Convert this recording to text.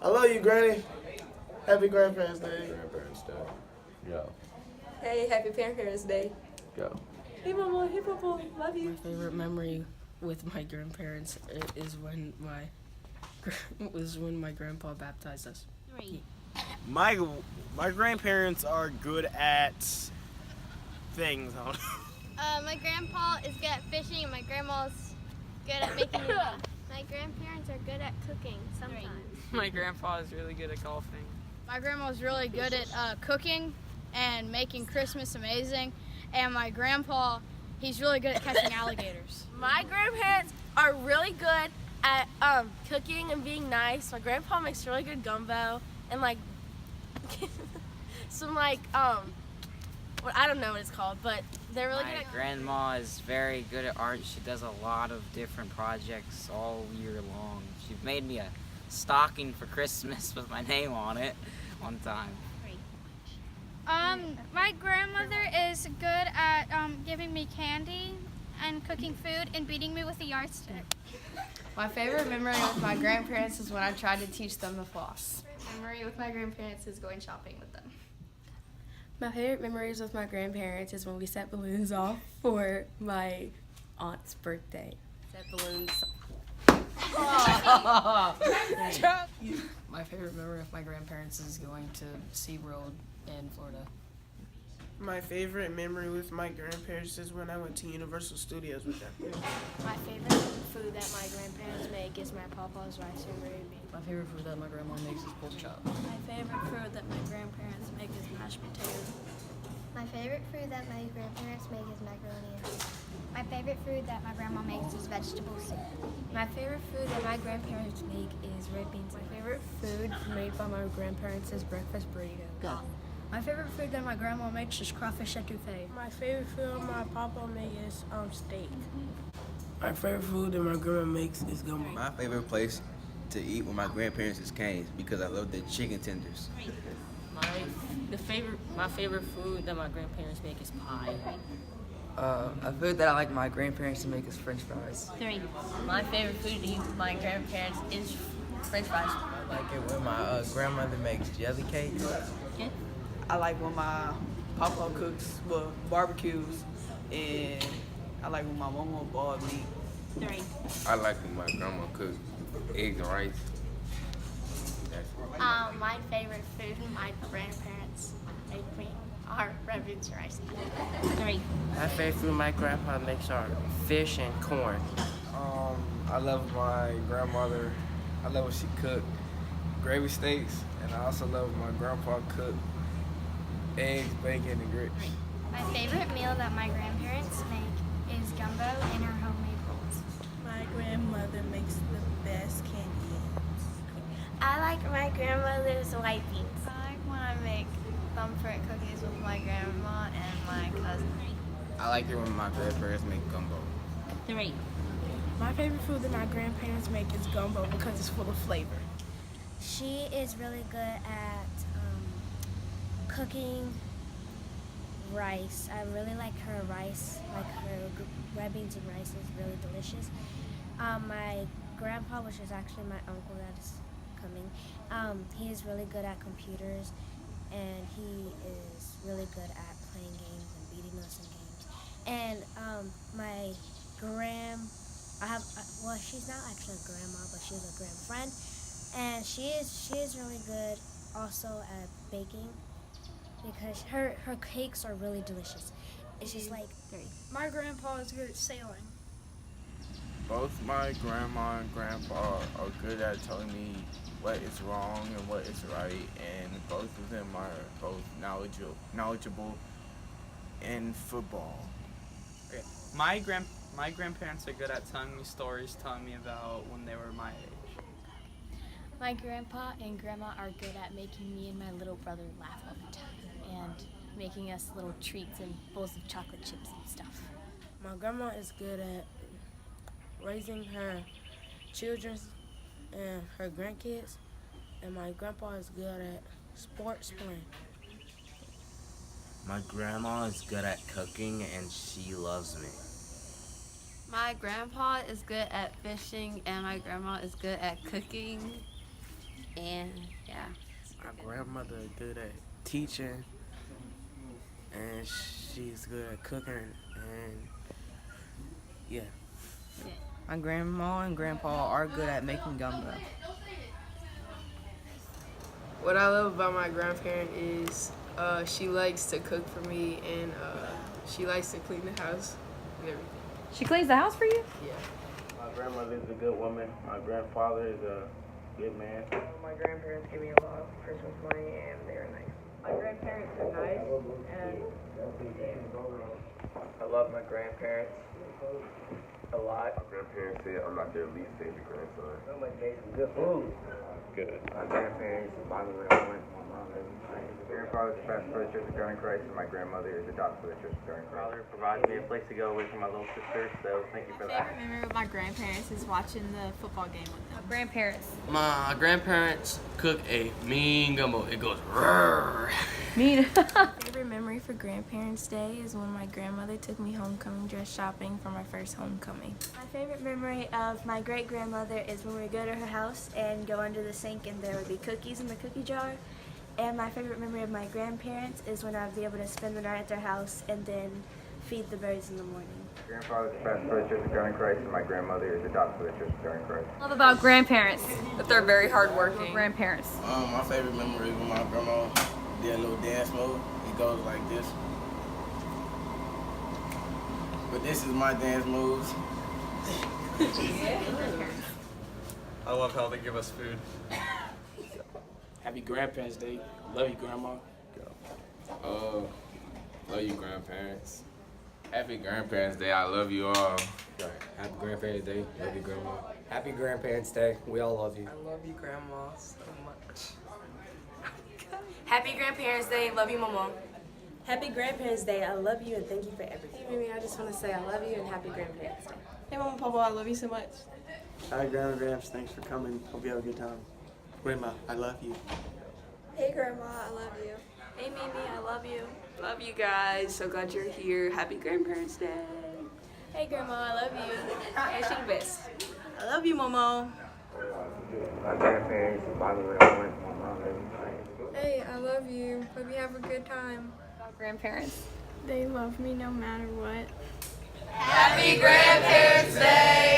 I love you, Granny. Happy Grandparents' Day. Grandparents' Day. Go. Hey, happy Parents' Day. Go. Hey, Mama. Hey, Papa. Love you. My favorite memory with my grandparents is when my grandpa baptized us. 3. My grandparents are good at things. My grandpa is good at fishing and my grandma's good at making me laugh. My grandparents are good at cooking sometimes. My grandpa is really good at golfing. My grandma's really good at cooking and making Christmas amazing. And my grandpa, he's really good at catching alligators. My grandparents are really good at cooking and being nice. My grandpa makes really good gumbo and like some what I don't know what it's called, but they're really good My at grandma is very good at art. She does a lot of different projects all year long. She made me a stocking for Christmas with my name on it one time. My grandmother is good at giving me candy and cooking food and beating me with a yardstick. My favorite memory with my grandparents is when I tried to teach them to floss. Memory with my grandparents is going shopping with them. My favorite memories with my grandparents is when we set balloons off for my aunt's birthday. Set balloons. My favorite memory of my grandparents is going to SeaWorld in Florida. My favorite memory with my grandparents is when I went to Universal Studios with them. My favorite food that my grandparents make is my papa's rice and gravy. My favorite food that my grandma makes is pork chop. My favorite food that my grandparents make is mashed potatoes. My favorite food that my grandparents make is macaroni and cheese. My favorite food that my grandma makes is vegetable soup. My favorite food that my grandparents make is red beans. My favorite food made by my grandparents is breakfast burrito. Go. My favorite food that my grandma makes is crawfish etouffee. My favorite food my papa makes is steak. My favorite food that my grandma makes is gumbo. My favorite place to eat with my grandparents is Cane's because I love their chicken tenders. My favorite food that my grandparents make is pie. A food that I like my grandparents to make is French fries. 3. My favorite food to eat with my grandparents is French fries. I like it when my grandmother makes jelly cakes. Okay. I like when my papa cooks barbecues, and I like when my mama boils meat. 3. I like when my grandma cooks eggs and rice. My favorite food my grandparents make me are red beans and rice. 3. My favorite food my grandpa makes are fish and corn. I love my grandmother. I love when she cooked gravy steaks, and I also love when my grandpa cooked eggs, bacon, and grits. My favorite meal that my grandparents make is gumbo and her homemade rolls. My grandmother makes the best candy yams. I like my grandmother's white beans. I like when I make thumbprint cookies with my grandma and my cousin. I like it when my grandparents make gumbo. 3. My favorite food that my grandparents make is gumbo because it's full of flavor. She is really good at cooking rice. I really like her rice, like her red beans and rice is really delicious. My grandpa, which is actually my uncle that is coming, he is really good at computers, and he is really good at playing games and beating us in games. And well, she's not actually a grandma, but she's a grandfriend, and she is really good also at baking because her cakes are really delicious. It's just like 3. My grandpa is good at sailing. Both my grandma and grandpa are good at telling me what is wrong and what is right, and both of them are both knowledgeable in football. Okay. My grandparents are good at telling me stories, telling me about when they were my age. My grandpa and grandma are good at making me and my little brother laugh all the time and making us little treats and bowls of chocolate chips and stuff. My grandma is good at raising her children and her grandkids, and my grandpa is good at sports playing. My grandma is good at cooking and she loves me. My grandpa is good at fishing and my grandma is good at cooking. and yeah. My grandmother is good at teaching, and she's good at cooking, and yeah. My grandma and grandpa are good at making gumbo. What I love about my grandparent is she likes to cook for me, and she likes to clean the house and everything. She cleans the house for you? Yeah. My grandmother is a good woman. My grandfather is a good man. My grandparents give me a lot of Christmas money, and they're nice. My grandparents are nice, and I love my grandparents a lot. My grandparents say I'm not their least favorite grandson. Somebody made some good food. Good. My grandparents, by the way, I went to my mom every night. My grandfather is a pastor for the Church of God in Christ, and my grandmother is a doctor for the Church of God in Christ. Father provides me a place to go away from my little sister, so thank you for that. My favorite memory with my grandparents is watching the football game with them. my grandparents. My grandparents cook a mean gumbo. It goes rrrr. Mean. Favorite memory for Grandparents' Day is when my grandmother took me homecoming dress shopping for my first homecoming. My favorite memory of my great-grandmother is when we go to her house and go under the sink and there would be cookies in the cookie jar. And my favorite memory of my grandparents is when I would be able to spend the night at their house and then feed the birds in the morning. My grandfather is a pastor for the Church of God in Christ, and my grandmother is a doctor for the Church of God in Christ. Love about grandparents. That they're very hardworking. Grandparents. My favorite memory is when my grandma did a little dance move. It goes like this. But this is my dance moves. I love how they give us food. Happy Grandparents' Day. Love you, Grandma. Love you, grandparents. Happy Grandparents' Day. I love you all. Happy Grandparents' Day. Love you, Grandma. Happy Grandparents' Day. We all love you. I love you, Grandma, so much. Happy Grandparents' Day. Love you, Mama. Happy Grandparents' Day. I love you and thank you for everything. Hey, Mimi, I just want to say I love you and happy Grandparents' Day. Hey, Mama, Papa, I love you so much. Hi, Grandma Gramps. Thanks for coming. Hope you have a good time. Grandma, I love you. Hey, Grandma, I love you. Hey, Mimi, I love you. Love you guys. So glad you're here. Happy Grandparents' Day. Hey, Grandma, I love you. Hey, she the best. I love you, Momo. My grandparents, by the way, I went to my mom every night. Hey, I love you. Hope you have a good time. Grandparents. They love me no matter what. Happy Grandparents' Day.